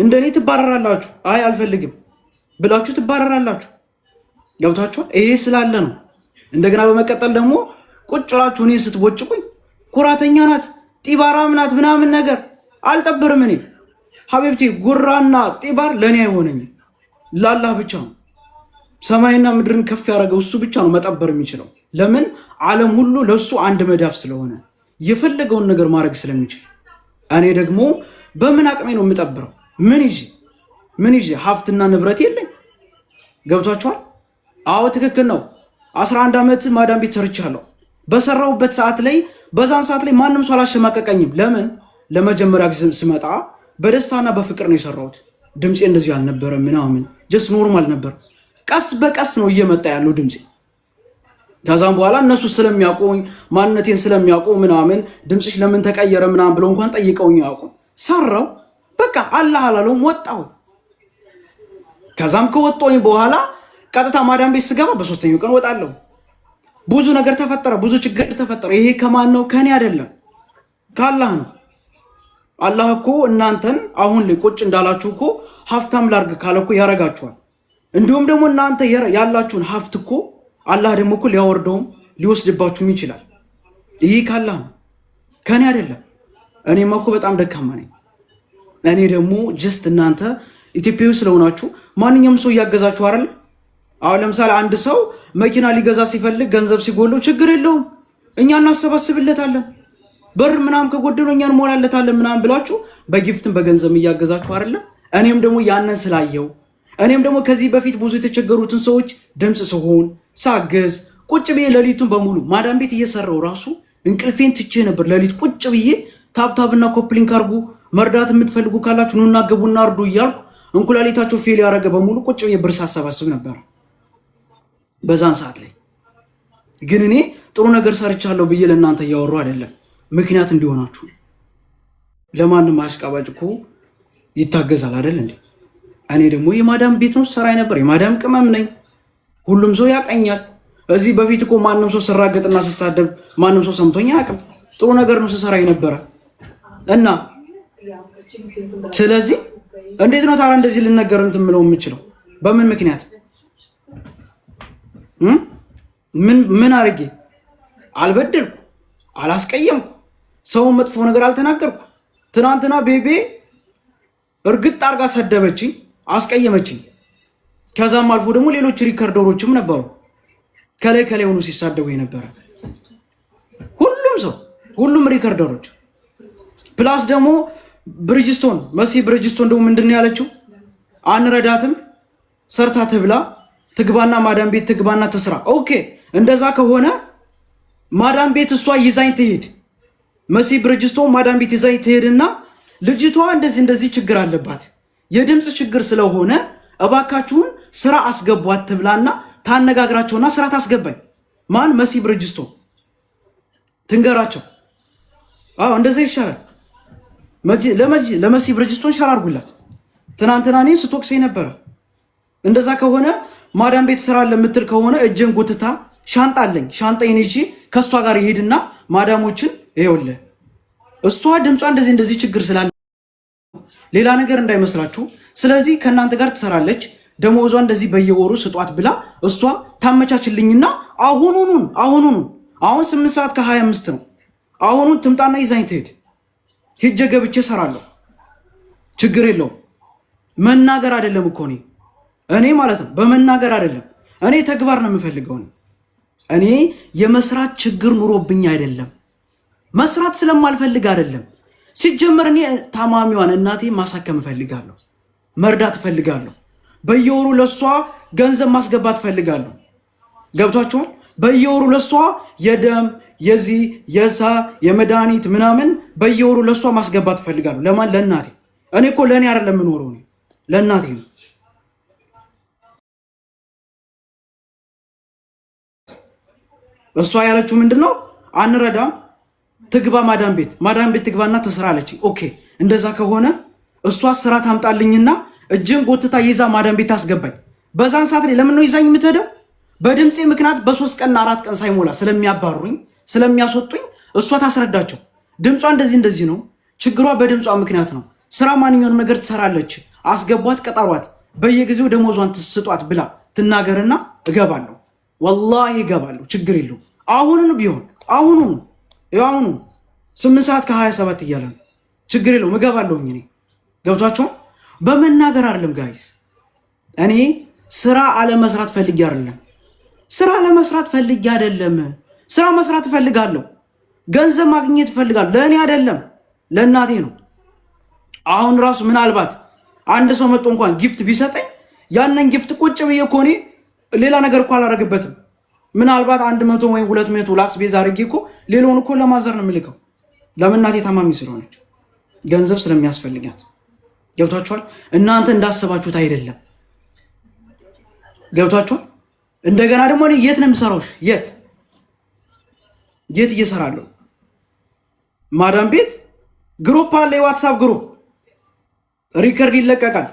እንደኔ ትባረራላችሁ። አይ አልፈልግም ብላችሁ ትባረራላችሁ። ገብታችኋል? ይሄ ስላለ ነው። እንደገና በመቀጠል ደግሞ ቁጭ ብላችሁ እኔ ስትቦጭቁኝ ኩራተኛ ናት ጢባራም ናት ምናምን ነገር አልጠብርም። እኔ ሀቢብቲ ጉራና ጢባር ለእኔ አይሆነኝም፣ ላላህ ብቻ ነው። ሰማይና ምድርን ከፍ ያደረገው እሱ ብቻ ነው መጠበር የሚችለው። ለምን? ዓለም ሁሉ ለእሱ አንድ መዳፍ ስለሆነ የፈለገውን ነገር ማድረግ ስለሚችል። እኔ ደግሞ በምን አቅሜ ነው የምጠብረው? ምን ይዤ ሀብትና ንብረት የለኝ። ገብቷችኋል? አዎ ትክክል ነው። 11 ዓመት ማዳም ቤት ሰርቻለሁ። በሰራሁበት ሰዓት ላይ በዛን ሰዓት ላይ ማንም ሰው አላሸማቀቀኝም። ለምን? ለመጀመሪያ ጊዜ ስመጣ በደስታና በፍቅር ነው የሰራሁት። ድምፄ እንደዚህ አልነበረ ምናምን ጀስት ኖርማል ነበር። ቀስ በቀስ ነው እየመጣ ያለው ድምፄ። ከዛም በኋላ እነሱ ስለሚያውቁኝ ማንነቴን ስለሚያውቁ ምናምን ድምፅሽ ለምን ተቀየረ ምናምን ብለው እንኳን ጠይቀውኝ ያውቁ። ሰራው በቃ አላህ አላለውም ወጣሁ። ከዛም ከወጣሁኝ በኋላ ቀጥታ ማዳም ቤት ስገባ በሶስተኛው ቀን ወጣለሁ። ብዙ ነገር ተፈጠረ፣ ብዙ ችግር ተፈጠረ። ይሄ ከማን ነው? ከኔ አይደለም ከአላህ ነው። አላህ እኮ እናንተን አሁን ላይ ቁጭ እንዳላችሁ እኮ ሀብታም ላርግ ካለ እኮ ያረጋችኋል። እንዲሁም ደግሞ እናንተ ያላችሁን ሀብት እኮ አላህ ደግሞ እኮ ሊያወርደውም ሊወስድባችሁም ይችላል። ይሄ ከአላህ ነው ከኔ አይደለም። እኔማ እኮ በጣም ደካማ ነኝ። እኔ ደግሞ ጀስት እናንተ ኢትዮጵያዊ ስለሆናችሁ ማንኛውም ሰው እያገዛችሁ አይደል? አሁን ለምሳሌ አንድ ሰው መኪና ሊገዛ ሲፈልግ ገንዘብ ሲጎለው ችግር የለውም እኛ እናሰባስብለታለን። በር ምናምን ከጎደለው እኛ እንሞላለታለን ምናምን ብላችሁ በጊፍትም በገንዘብ እያገዛችሁ አይደል? እኔም ደግሞ ያንን ስላየው እኔም ደግሞ ከዚህ በፊት ብዙ የተቸገሩትን ሰዎች ድምፅ ስሆን ሳገዝ ቁጭ ብዬ ሌሊቱን በሙሉ ማዳም ቤት እየሰራው ራሱ እንቅልፌን ትቼ ነበር። ሌሊት ቁጭ ብዬ ታብታብና ኮፕሊንክ አርጉ፣ መርዳት የምትፈልጉ ካላችሁ ኑና ገቡና እርዱ እያልኩ እንኩላሊታቸው ፌል ያደረገ በሙሉ ቁጭ ብዬ ብር ሳሰባስብ ነበር። በዛን ሰዓት ላይ ግን እኔ ጥሩ ነገር ሰርቻለሁ ብዬ ለእናንተ እያወሩ አይደለም፣ ምክንያት እንዲሆናችሁ። ለማንም አሽቃባጭ እኮ ይታገዛል አይደል እንዴ? እኔ ደግሞ የማዳም ቤት ነው ሰራይ ነበር። የማዳም ቅመም ነኝ። ሁሉም ሰው ያቀኛል። እዚህ በፊት እኮ ማንም ሰው ስራገጥና ስሳደብ ማንም ሰው ሰምቶኝ አያውቅም። ጥሩ ነገር ነው ስሰራይ ነበረ እና ስለዚህ እንዴት ነው ታዲያ እንደዚህ ልነገር እንትን የምለው የምችለው? በምን ምክንያት ምን አርጌ? አልበደልኩ፣ አላስቀየምኩ፣ ሰውን መጥፎ ነገር አልተናገርኩ። ትናንትና ቤቤ እርግጥ አርጋ ሰደበችኝ፣ አስቀየመችኝ። ከዛም አልፎ ደግሞ ሌሎች ሪከርደሮችም ነበሩ ከላይ ሆኑ ሲሳደቡ የነበረ ሁሉም ሪከርደሮች ፕላስ ደግሞ ብሪጅስቶን ብሪጅስቶን ደግሞ ምንድነው ያለችው? አንረዳትም፣ ሰርታ ትብላ፣ ትግባና ማዳም ቤት ትግባና ትስራ። ኦኬ እንደዛ ከሆነ ማዳም ቤት እሷ ይዛኝ ትሄድ። ብሪጅስቶን ማዳም ቤት ይዛኝ ትሄድና ልጅቷ እንደዚህ ችግር አለባት፣ የድምፅ ችግር ስለሆነ እባካችሁን ስራ አስገቧት ትብላና ታነጋግራቸውና ስራ ታስገባኝ። ማን? ብሪጅስቶን ትንገራቸው። አዎ እንደዛ ይሻላል። ብሪጅስቶን ሸር አድርጉላት። ትናንትና እኔ ስትወቅሰኝ ነበረ። እንደዛ ከሆነ ማዳም ቤት ስራ ለምትል ከሆነ እጄን ጎትታ ሻንጣ አለኝ ሻንጣዬን ይዤ ከእሷ ጋር ይሄድና ማዳሞችን ይኸውልህ እሷ ድምጿ እንደዚህ ችግር ስላለ ሌላ ነገር እንዳይመስላችሁ፣ ስለዚህ ከእናንተ ጋር ትሰራለች፣ ደሞዟ እንደዚህ በየወሩ ስጧት ብላ እሷ ታመቻችልኝና አሁኑን አሁን 8 ሰዓት ከ25 ነው። አሁኑን ትምጣና ይዛኝ ትሄድ። ሂጄ ገብቼ ሰራለሁ። ችግር የለውም። መናገር አይደለም እኮ እኔ ማለት ነው፣ በመናገር አይደለም። እኔ ተግባር ነው የምፈልገው። እኔ የመስራት ችግር ኑሮብኝ አይደለም፣ መስራት ስለማልፈልግ አይደለም። ሲጀመር እኔ ታማሚዋን እናቴ ማሳከም እፈልጋለሁ፣ መርዳት እፈልጋለሁ። በየወሩ ለሷ ገንዘብ ማስገባት እፈልጋለሁ። ገብቷችኋል? በየወሩ ለሷ የደም የዛ የመድኃኒት ምናምን በየወሩ ለሷ ማስገባት እፈልጋለሁ። ለማን? ለእናቴ። እኔ እኮ ለእኔ አይደለም የምኖረው፣ ለእናቴ ነው። እሷ ያለችው ምንድነው? አንረዳም፣ ትግባ ማዳም ቤት ትግባና ትስራ አለችኝ። ኦኬ እንደዛ ከሆነ እሷ ስራ ታምጣልኝና እጅን ጎትታ ይዛ ማዳም ቤት ታስገባኝ። በዛን ሰዓት ላይ ለምን ነው ይዛኝ የምትሄደው? በድምፄ ምክንያት በ3 ቀንና 4 ቀን ሳይሞላ ስለሚያባሩኝ ስለሚያስወጡኝ እሷ ታስረዳቸው። ድምጿ እንደዚህ ነው፣ ችግሯ በድምጿ ምክንያት ነው። ስራ ማንኛውንም ነገር ትሰራለች፣ አስገቧት፣ ቀጠሯት፣ በየጊዜው ደሞዟን ትስጧት ብላ ትናገርና እገባለሁ። ወላሂ እገባለሁ፣ ችግር የለው። አሁኑን ቢሆን አሁኑ 8 ሰዓት ከ27 እያለ ነው፣ ችግር የለውም፣ እገባለሁኝ። እኔ ገብቷቸዋል። በመናገር አይደለም ጋይስ፣ እኔ ስራ አለመስራት ፈልጌ አይደለም። ስራ ለመስራት ፈልጌ አይደለም። ስራ መስራት እፈልጋለሁ፣ ገንዘብ ማግኘት እፈልጋለሁ። ለእኔ አይደለም ለእናቴ ነው። አሁን ራሱ ምናልባት አንድ ሰው መጥቶ እንኳን ጊፍት ቢሰጠኝ ያንን ጊፍት ቁጭ ብዬ እኮ እኔ ሌላ ነገር እኮ አላረግበትም። ምናልባት 100 ወይም 200 ላስቤዛ አድርጌ እኮ ሌላውን እኮ ለማዘር ነው የምልከው። ለምን? እናቴ ታማሚ ስለሆነች ገንዘብ ስለሚያስፈልጋት። ገብቷችኋል? እናንተ እንዳሰባችሁት አይደለም። ገብቷችኋል? እንደገና ደግሞ እኔ የት ነው የምሰራው? የት እየሰራለሁ? ማዳም ቤት ግሩፕ አለ፣ የዋትሳፕ ግሩፕ ሪከርድ ይለቀቃል።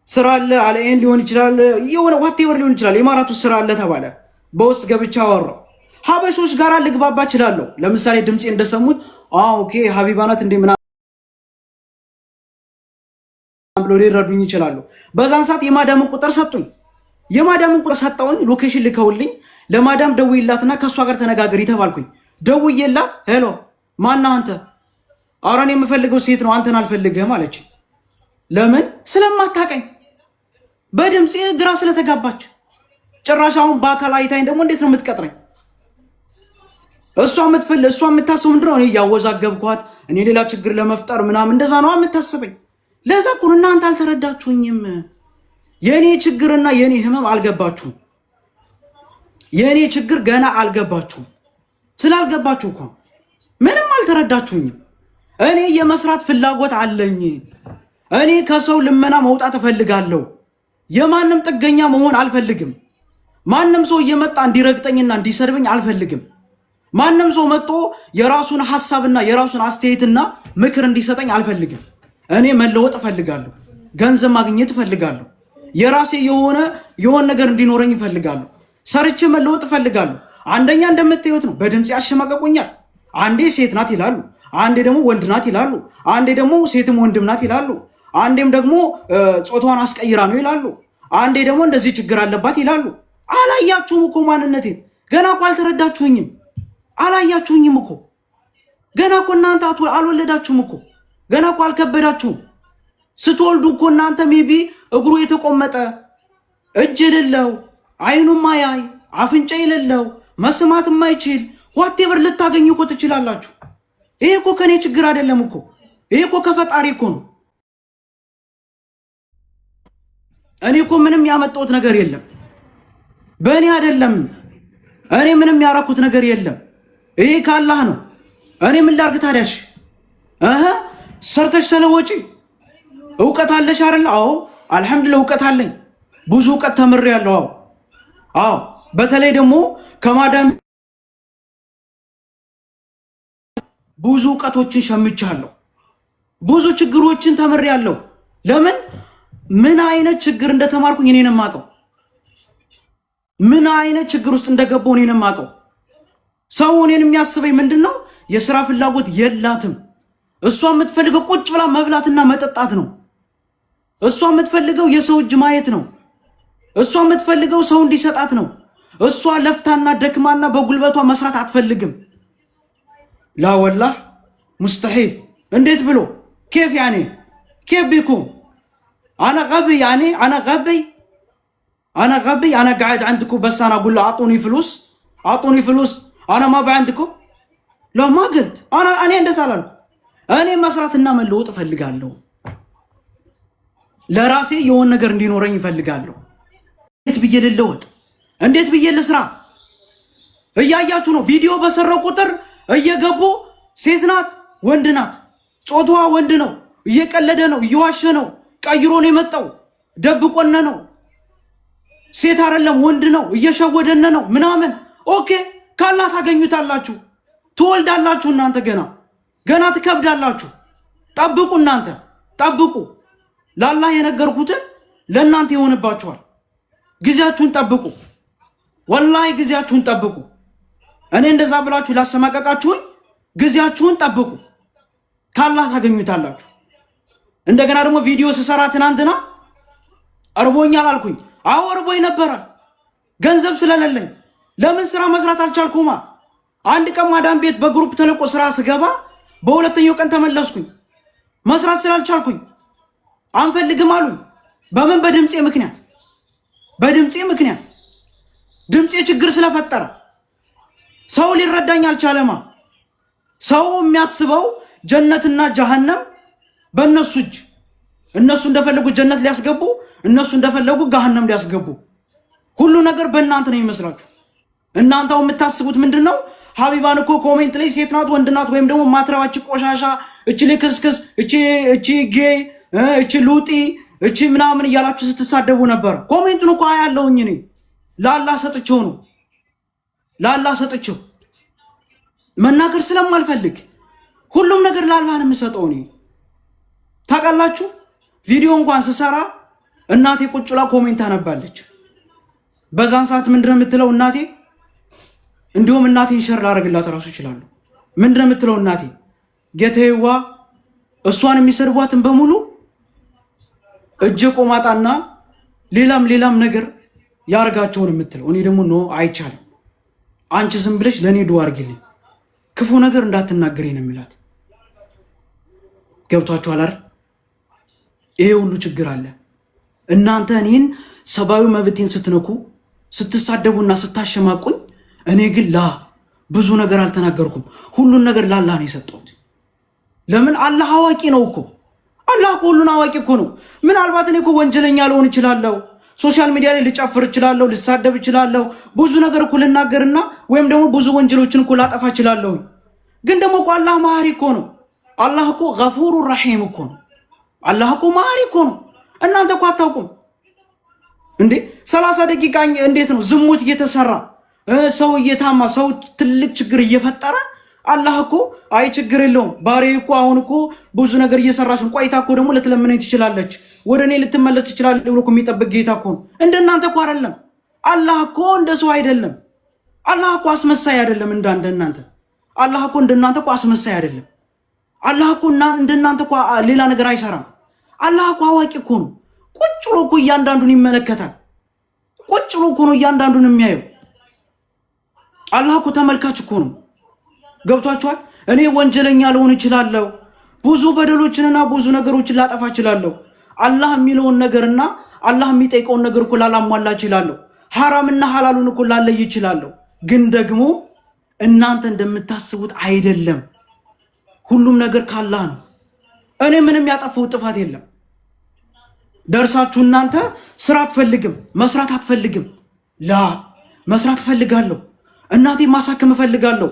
ስራ አለ አለኤን ሊሆን ይችላል፣ የሆነ ዋቴቨር ሊሆን ይችላል። የማራቱ ስራ አለ ተባለ፣ በውስጥ ገብቻ አወራው። ሀበሾች ጋር ልግባባ እችላለሁ። ለምሳሌ ድምፄ እንደሰሙት ኦኬ ሀቢባ ናት እንደ ምናምን ብሎ ሊረዱኝ ይችላሉ። በዛን ሰዓት የማዳምን ቁጥር ሰጡኝ። የማዳምን ቁጥር ሰጠውኝ፣ ሎኬሽን ልከውልኝ። ለማዳም ደውይላትና ከእሷ ጋር ተነጋገሪ ተባልኩኝ። ደውዬላት ሄሎ ማነህ አንተ? ኧረ እኔ የምፈልገው ሴት ነው አንተን አልፈልግህም አለች። ለምን? ስለማታቀኝ በድምፄ ግራ ስለተጋባች። ጭራሽ አሁን በአካል አይታኝ ደግሞ እንዴት ነው የምትቀጥረኝ? እሷ የምታስበው ምንድን ነው? እኔ እያወዛገብኳት እኔ ሌላ ችግር ለመፍጠር ምናምን እንደዛ ነው የምታስበኝ። ለዛ እኮ እናንተ አልተረዳችሁኝም። የእኔ ችግርና የእኔ ህመም አልገባችሁም። የእኔ ችግር ገና አልገባችሁም። ስላልገባችሁ እኮ ምንም አልተረዳችሁኝም። እኔ የመስራት ፍላጎት አለኝ። እኔ ከሰው ልመና መውጣት እፈልጋለሁ። የማንም ጥገኛ መሆን አልፈልግም። ማንም ሰው እየመጣ እንዲረግጠኝና እንዲሰርብኝ አልፈልግም። ማንም ሰው መጥቶ የራሱን ሐሳብና የራሱን አስተያየትና ምክር እንዲሰጠኝ አልፈልግም። እኔ መለወጥ እፈልጋለሁ። ገንዘብ ማግኘት እፈልጋለሁ። የራሴ የሆነ ነገር እንዲኖረኝ እፈልጋለሁ። ሰርቼ መለወጥ እፈልጋለሁ። አንደኛ እንደምታዩት ነው፣ በድምጽ ያሸማቀቁኛል። አንዴ ሴት ናት ይላሉ፣ አንዴ ደግሞ ወንድ ናት ይላሉ፣ አንዴ ደግሞ ሴትም ወንድም ናት ይላሉ፣ አንዴም ደግሞ ጾታዋን አስቀይራ ነው ይላሉ፣ አንዴ ደግሞ እንደዚህ ችግር አለባት ይላሉ። አላያችሁም እኮ ማንነቴን። ገና እኮ አልተረዳችሁኝም። አላያችሁኝም እኮ ገና እኮ እናንተ አልወለዳችሁም እኮ ገና እኮ አልከበዳችሁም። ስትወልዱ እኮ እናንተ ሜቢ እግሩ የተቆመጠ እጅ የሌለው አይኑ ማያይ አፍንጫ የሌለው መስማት የማይችል ዋቴቨር ልታገኙ እኮ ትችላላችሁ። ይሄ እኮ ከኔ ችግር አይደለም እኮ፣ ይሄ እኮ ከፈጣሪ እኮ ነው። እኔ እኮ ምንም ያመጣሁት ነገር የለም፣ በእኔ አይደለም። እኔ ምንም ያራኩት ነገር የለም። ይሄ ካላህ ነው። እኔ ምን ላድርግ ታዲያሽ? ሰርተሽ ተለወጪ። እውቀት አለሽ አይደል? አዎ አልሐምዱሊላህ እውቀት አለኝ። ብዙ እውቀት ተምሬያለሁ። አዎ በተለይ ደግሞ ከማዳም ብዙ እውቀቶችን ሸምቻለሁ። ብዙ ችግሮችን ተምሬያለሁ። ለምን? ምን አይነት ችግር እንደተማርኩኝ እኔ ነኝ የማውቀው። ምን አይነት ችግር ውስጥ እንደገባሁ እኔ ነኝ የማውቀው። ሰው እኔን የሚያስበኝ ምንድነው? የሥራ ፍላጎት የላትም። እሷ የምትፈልገው ቁጭ ብላ መብላትና መጠጣት ነው። እሷ የምትፈልገው የሰው እጅ ማየት ነው። እሷ የምትፈልገው ሰው እንዲሰጣት ነው። እሷ ለፍታና ደክማና በጉልበቷ መስራት አትፈልግም። ላ ወላህ ሙስተሒል። እንዴት ብሎ ኬፍ ያኔ ኬፍ ቢኩም አና ገቢ ያኔ አና ገቢ አና قاعد عندكم بس انا اقول له اعطوني فلوس انا ما بعندكم لا ما قلت እኔ እንደዛ አላልኩም። እኔ መስራትና መለወጥ እፈልጋለሁ። ለራሴ የሆነ ነገር እንዲኖረኝ እፈልጋለሁ። እንዴት ብዬ ልለወጥ? እንዴት ብዬ ልስራ? እያያችሁ ነው። ቪዲዮ በሰራው ቁጥር እየገቡ ሴት ናት ወንድ ናት፣ ጾታዋ ወንድ ነው፣ እየቀለደ ነው፣ እየዋሸ ነው፣ ቀይሮ ነው የመጣው፣ ደብቆነ ነው፣ ሴት አይደለም ወንድ ነው፣ እየሸወደነ ነው ምናምን። ኦኬ ካላ ታገኙታላችሁ፣ ትወልዳላችሁ። እናንተ ገና ትከብዳላችሁ። ጠብቁ፣ እናንተ ጠብቁ። ለአላህ የነገርኩትን ለእናንተ ይሆንባችኋል። ጊዜያችሁን ጠብቁ። ወላሂ ጊዜያችሁን ጠብቁ። እኔ እንደዛ ብላችሁ ላሰማቀቃችሁኝ ጊዜያችሁን ጠብቁ። ካላህ ታገኙታላችሁ። እንደገና ደግሞ ቪዲዮ ስሰራ ትናንትና አርቦኛል አልኩኝ። አዎ አርቦኝ ነበረ፣ ገንዘብ ስለሌለኝ። ለምን ስራ መስራት አልቻልኩማ? አንድ ቀን ማዳም ቤት በግሩፕ ተለቆ ስራ ስገባ በሁለተኛው ቀን ተመለስኩኝ፣ መስራት ስላልቻልኩኝ። አንፈልግም አሉኝ። በምን? በድምጼ ምክንያት፣ በድምጼ ምክንያት። ድምጼ ችግር ስለፈጠረ ሰው ሊረዳኝ አልቻለማ። ሰው የሚያስበው ጀነትና ጀሃነም በእነሱ እጅ፣ እነሱ እንደፈለጉ ጀነት ሊያስገቡ፣ እነሱ እንደፈለጉ ገሃነም ሊያስገቡ። ሁሉ ነገር በእናንተ ነው የሚመስላችሁ። እናንተው የምታስቡት ምንድነው? ሀቢባን እኮ ኮሜንት ላይ ሴት ናት ወንድ ናት ወይም ደግሞ ማትረባች ቆሻሻ፣ እቺ ልክስክስ፣ እቺ ጌይ፣ እቺ ሉጢ፣ እቺ ምናምን እያላችሁ ስትሳደቡ ነበር። ኮሜንቱን እኮ አያለሁኝ እኔ። ለአላህ ሰጥቼው ነው፣ ለአላህ ሰጥቼው መናገር ስለማልፈልግ ሁሉም ነገር ለአላህ ነው የምሰጠው እኔ። ታውቃላችሁ፣ ቪዲዮ እንኳን ስሰራ እናቴ ቁጭ ብላ ኮሜንት አነባለች። በዛን ሰዓት ምንድነው የምትለው እናቴ? እንዲሁም እናቴን ሸር ላደርግላት እራሱ ይችላል። ምንድነው የምትለው እናቴ? ጌታዬዋ እሷን የሚሰርቧትን በሙሉ እጀ ቆማጣና ሌላም ነገር ያርጋቸውን የምትለው። እኔ ደግሞ ኖ አይቻልም፣ አንቺ ዝም ብለሽ ለእኔ ዱዓ አድርጊልኝ፣ ክፉ ነገር እንዳትናገሪ ነው የሚላት። ገብቷችኋል አይደል? ይሄ ሁሉ ችግር አለ። እናንተ እኔን ሰብአዊ መብቴን ስትነኩ፣ ስትሳደቡና ስታሸማቁኝ፣ እኔ ግን ብዙ ነገር አልተናገርኩም። ሁሉን ነገር ለአላህ ነው የሰጠሁት። ለምን? አላህ አዋቂ ነው እኮ። አላህ እኮ ሁሉን አዋቂ እኮ ነው። ምናልባት እኔ እኮ ወንጀለኛ ልሆን እችላለሁ፣ ሶሻል ሚዲያ ላይ ልጨፍር እችላለሁ፣ ልሳደብ እችላለሁ፣ ብዙ ነገር እኮ ልናገርና ወይም ደግሞ ብዙ ወንጀሎችን እኮ ላጠፋ እችላለሁ። ግን ደግሞ እኮ አላህ መሐሪ እኮ ነው። አላህ እኮ ገፉሩ ረሒም እኮ ነው። አላህ እኮ መሐሪ እኮ ነው። እናንተ እኮ አታውቁም እንዴ? 30 ደቂቃ እንዴት ነው ዝሙት እየተሰራ ሰው እየታማ ሰው ትልቅ ችግር እየፈጠረ አላህ እኮ አይ ችግር የለውም ባሬ እኮ አሁን እኮ ብዙ ነገር እየሰራች ነው፣ ቆይታ እኮ ደግሞ ልትለምነኝ ትችላለች፣ ወደ እኔ ልትመለስ ትችላለች ብሎ እኮ የሚጠብቅ ጌታ እኮ ነው። እንደናንተ እኮ አይደለም። አላህ እኮ እንደ ሰው አይደለም። አላህ እኮ አስመሳይ አይደለም እንደናንተ። አላህ እኮ እንደናንተ እኮ አስመሳይ አይደለም። አላህ እኮ እንደናንተ እኮ ሌላ ነገር አይሰራም። አላህ እኮ አዋቂ እኮ ነው። ቁጭ ብሎ እኮ እያንዳንዱን ይመለከታል። ቁጭ ብሎ እኮ ነው እያንዳንዱን የሚያየው። አላህ እኮ ተመልካች እኮ ነው። ገብቷችኋል? እኔ ወንጀለኛ ልሆን እችላለሁ፣ ብዙ በደሎችንና ብዙ ነገሮችን ላጠፋ እችላለሁ። አላህ የሚለውን ነገርና አላህ የሚጠይቀውን ነገር እኮ ላላሟላ እችላለሁ። ሐራምና ሐላሉን እኮ ላለይ እችላለሁ። ግን ደግሞ እናንተ እንደምታስቡት አይደለም። ሁሉም ነገር ካላህ ነው። እኔ ምንም ያጠፋው ጥፋት የለም። ደርሳችሁ እናንተ ስራ አትፈልግም፣ መስራት አትፈልግም። መስራት እፈልጋለሁ። እናቴን ማሳከም እፈልጋለሁ።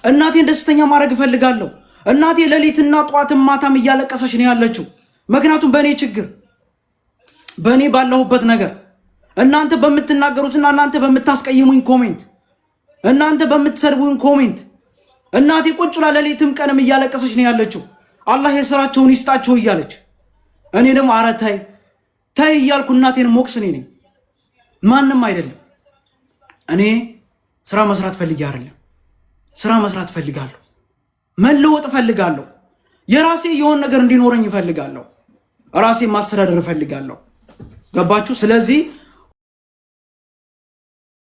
እናቴን ደስተኛ ማድረግ እፈልጋለሁ። እናቴ ሌሊትና ጧትም ማታም እያለቀሰች ነው ያለችው። ምክንያቱም በእኔ ችግር፣ በእኔ ባለሁበት ነገር፣ እናንተ በምትናገሩትና እናንተ በምታስቀይሙኝ ኮሜንት፣ እናንተ በምትሰድቡኝ ኮሜንት እናቴ ቁጭ ብላ ሌሊትም ቀንም እያለቀሰች ነው ያለችው። አላህ የሥራቸውን ይስጣቸው እያለች፣ እኔ ደግሞ ኧረ ተይ እያልኩ እናቴን ሞቅስ እኔ ነኝ፣ ማንም አይደለም። እኔ ስራ መስራት ፈልጌ አይደለም። ስራ መስራት ፈልጋለሁ፣ መለወጥ ፈልጋለሁ፣ የራሴ የሆነ ነገር እንዲኖረኝ ፈልጋለሁ፣ ራሴ ማስተዳደር ፈልጋለሁ። ገባችሁ? ስለዚህ